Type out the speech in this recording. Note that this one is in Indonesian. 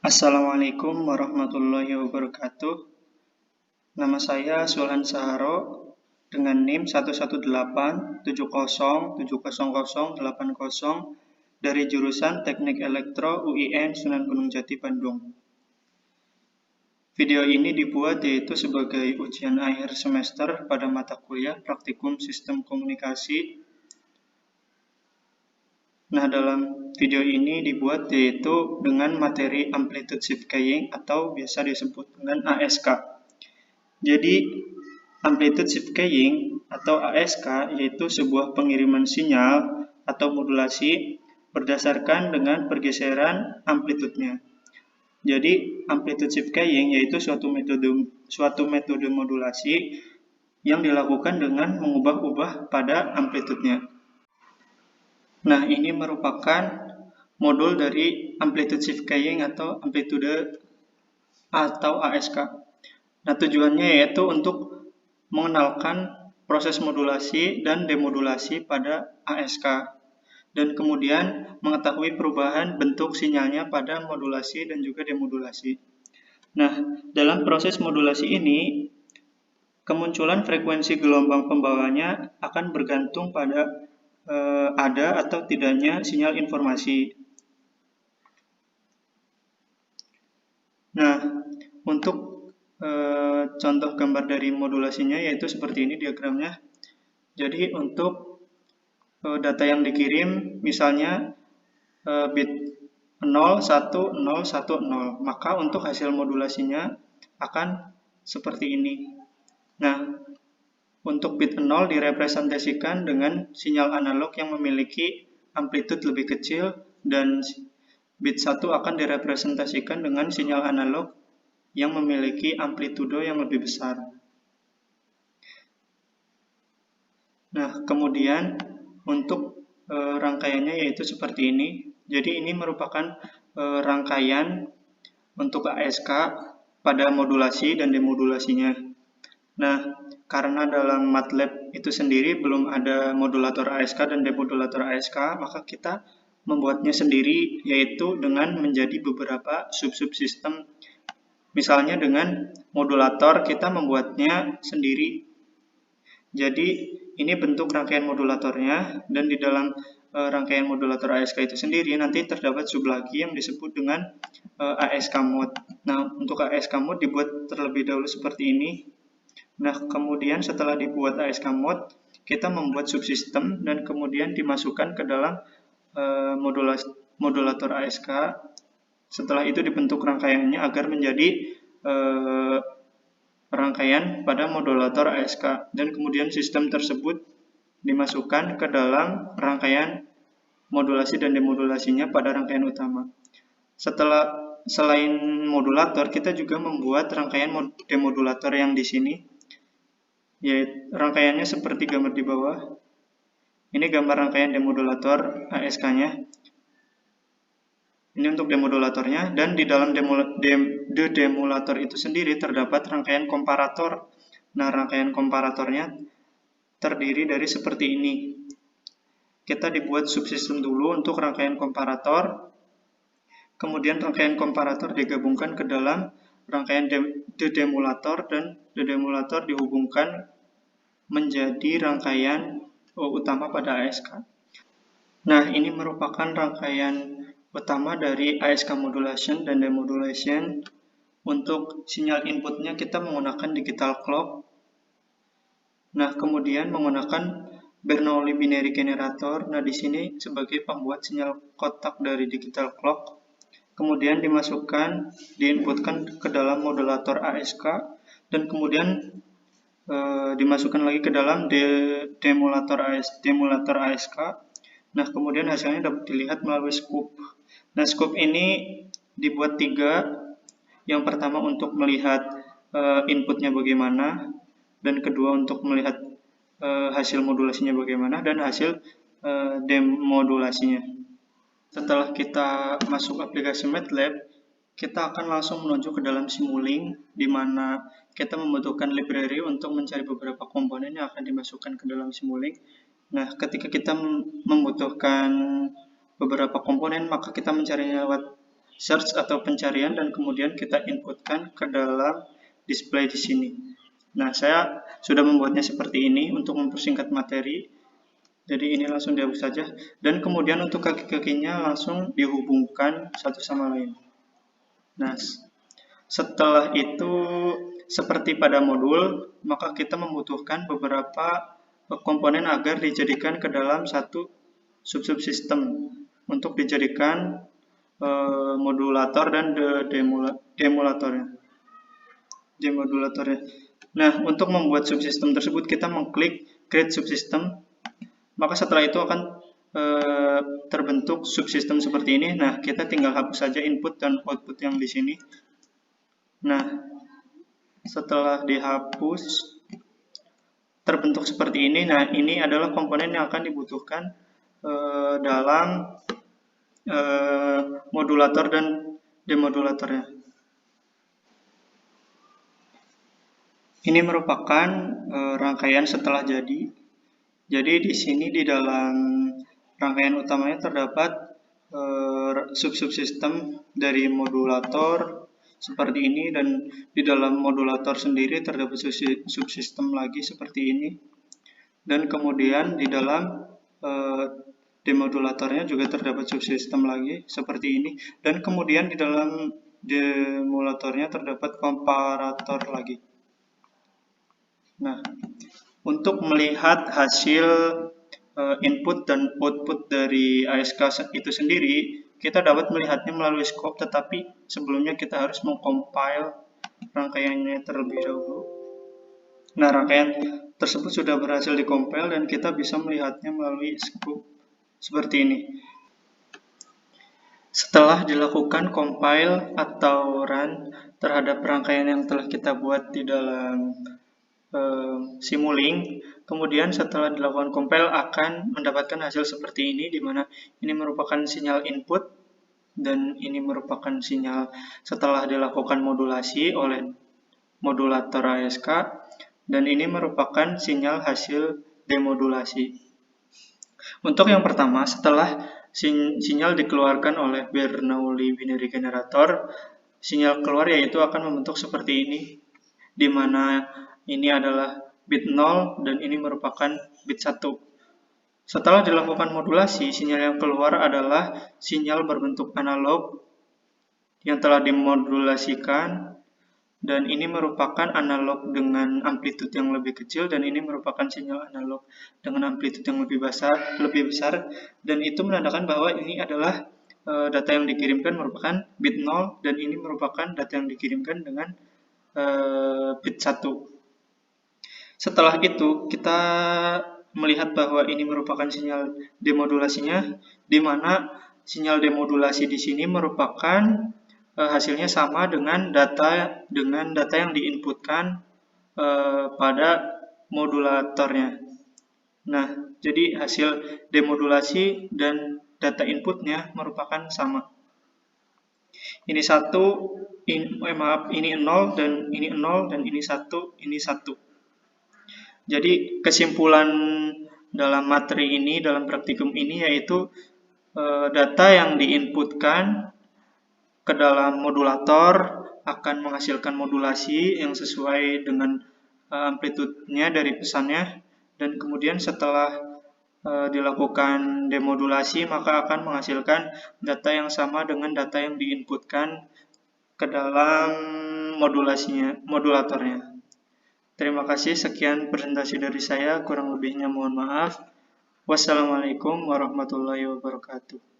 Assalamualaikum warahmatullahi wabarakatuh. Nama saya Sulhan Saharo dengan NIM 118707080 dari jurusan Teknik Elektro UIN Sunan Gunung Jati, Bandung. Video ini dibuat yaitu sebagai ujian akhir semester pada mata kuliah Praktikum Sistem Komunikasi. Nah, dalam video ini dibuat yaitu dengan materi Amplitude Shift Keying atau biasa disebut dengan ASK. Jadi, Amplitude Shift Keying atau ASK yaitu sebuah pengiriman sinyal atau modulasi berdasarkan dengan pergeseran amplitudenya. Jadi, Amplitude Shift Keying yaitu suatu metode modulasi yang dilakukan dengan mengubah-ubah pada amplitudenya. Nah, ini merupakan modul dari Amplitude Shift Keying atau amplitude atau ASK. Nah, tujuannya yaitu untuk mengenalkan proses modulasi dan demodulasi pada ASK dan kemudian mengetahui perubahan bentuk sinyalnya pada modulasi dan juga demodulasi. Nah, dalam proses modulasi ini kemunculan frekuensi gelombang pembawanya akan bergantung pada ada atau tidaknya sinyal informasi. Nah, untuk contoh gambar dari modulasinya yaitu seperti ini diagramnya. Jadi untuk data yang dikirim misalnya bit 0, 1, 0, 1, 0, maka untuk hasil modulasinya akan seperti ini. Nah, untuk bit 0 direpresentasikan dengan sinyal analog yang memiliki amplitude lebih kecil dan bit 1 akan direpresentasikan dengan sinyal analog yang memiliki amplitudo yang lebih besar. Nah, kemudian untuk rangkaiannya yaitu seperti ini. Jadi ini merupakan rangkaian untuk ASK pada modulasi dan demodulasinya. Nah, karena dalam MATLAB itu sendiri belum ada modulator ASK dan demodulator ASK, maka kita membuatnya sendiri yaitu dengan menjadi beberapa sub-subsistem. Misalnya dengan modulator kita membuatnya sendiri. Jadi ini bentuk rangkaian modulatornya dan di dalam rangkaian modulator ASK itu sendiri nanti terdapat sub lagi yang disebut dengan ASK mode. Nah, untuk ASK mode dibuat terlebih dahulu seperti ini. Nah, kemudian setelah dibuat ASK mode, kita membuat subsistem dan kemudian dimasukkan ke dalam modulator ASK. Setelah itu dibentuk rangkaiannya agar menjadi rangkaian pada modulator ASK dan kemudian sistem tersebut dimasukkan ke dalam rangkaian modulasi dan demodulasinya pada rangkaian utama. Selain modulator, kita juga membuat rangkaian demodulator yang di sini. Yaitu rangkaiannya seperti gambar di bawah. Ini gambar rangkaian demodulator ASK-nya. Ini untuk demodulatornya dan di dalam demodulator itu sendiri terdapat rangkaian komparator. Nah, rangkaian komparatornya terdiri dari seperti ini. Kita dibuat subsistem dulu untuk rangkaian komparator. Kemudian rangkaian komparator digabungkan ke dalam rangkaian dedemulator dan dedemulator dihubungkan menjadi rangkaian utama pada ASK. Nah, ini merupakan rangkaian utama dari ASK modulation dan demodulation. Untuk sinyal inputnya kita menggunakan digital clock. Nah, kemudian menggunakan Bernoulli binary generator. Nah, di sini sebagai pembuat sinyal kotak dari digital clock. Kemudian diinputkan ke dalam modulator ASK dan kemudian dimasukkan lagi ke dalam demulator ASK. Nah, kemudian hasilnya dapat dilihat melalui scoop. Nah, scoop ini dibuat 3. Yang pertama untuk melihat inputnya bagaimana, dan kedua untuk melihat hasil modulasinya bagaimana, dan hasil demodulasinya. Setelah kita masuk aplikasi MATLAB, kita akan langsung menuju ke dalam Simulink, di mana kita membutuhkan library untuk mencari beberapa komponen yang akan dimasukkan ke dalam Simulink. Nah, ketika kita membutuhkan beberapa komponen, maka kita mencarinya lewat search atau pencarian, dan kemudian kita inputkan ke dalam display di sini. Nah, saya sudah membuatnya seperti ini untuk mempersingkat materi. Jadi ini langsung dihapus saja. Dan kemudian untuk kaki-kakinya langsung dihubungkan satu sama lain. Nah, setelah itu seperti pada modul, maka kita membutuhkan beberapa komponen agar dijadikan ke dalam satu subsystem untuk dijadikan modulator dan demodulatornya. Nah, untuk membuat subsystem tersebut kita mengklik create subsystem, maka setelah itu akan terbentuk subsystem seperti ini. Nah, kita tinggal hapus saja input dan output yang di sini. Nah, setelah dihapus terbentuk seperti ini. Nah, ini adalah komponen yang akan dibutuhkan dalam modulator dan demodulatornya. Ini merupakan rangkaian setelah jadi. Jadi di sini di dalam rangkaian utamanya terdapat subsystem dari modulator seperti ini, dan di dalam modulator sendiri terdapat subsystem lagi seperti ini, dan kemudian di dalam demodulatornya juga terdapat subsystem lagi seperti ini, dan kemudian di dalam demodulatornya terdapat komparator lagi. Nah, untuk melihat hasil input dan output dari ASK itu sendiri, kita dapat melihatnya melalui scope, tetapi sebelumnya kita harus mengcompile rangkaiannya terlebih dahulu. Nah, rangkaian tersebut sudah berhasil dikompil dan kita bisa melihatnya melalui scope seperti ini. Setelah dilakukan compile atau run terhadap rangkaian yang telah kita buat di dalam Simulink, kemudian setelah dilakukan compile akan mendapatkan hasil seperti ini, di mana ini merupakan sinyal input dan ini merupakan sinyal setelah dilakukan modulasi oleh modulator ASK, dan ini merupakan sinyal hasil demodulasi. Untuk yang pertama, setelah sinyal dikeluarkan oleh Bernoulli binary generator, sinyal keluar yaitu akan membentuk seperti ini, di mana ini adalah bit 0 dan ini merupakan bit 1. Setelah dilakukan modulasi, sinyal yang keluar adalah sinyal berbentuk analog yang telah dimodulasikan, dan ini merupakan analog dengan amplitude yang lebih kecil, dan ini merupakan sinyal analog dengan amplitude yang lebih besar, dan itu menandakan bahwa ini adalah data yang dikirimkan merupakan bit 0 dan ini merupakan data yang dikirimkan dengan bit 1. Setelah itu, kita melihat bahwa ini merupakan sinyal demodulasinya, di mana sinyal demodulasi di sini merupakan hasilnya sama dengan data yang diinputkan pada modulatornya. Nah, jadi hasil demodulasi dan data inputnya merupakan sama. Ini 1, ini 0 dan ini 0 dan ini 1, ini 1. Jadi kesimpulan dalam materi ini, dalam praktikum ini, yaitu data yang diinputkan ke dalam modulator akan menghasilkan modulasi yang sesuai dengan amplitudenya dari pesannya, dan kemudian setelah dilakukan demodulasi maka akan menghasilkan data yang sama dengan data yang diinputkan ke dalam modulatornya. Terima kasih, sekian presentasi dari saya, kurang lebihnya mohon maaf. Wassalamualaikum warahmatullahi wabarakatuh.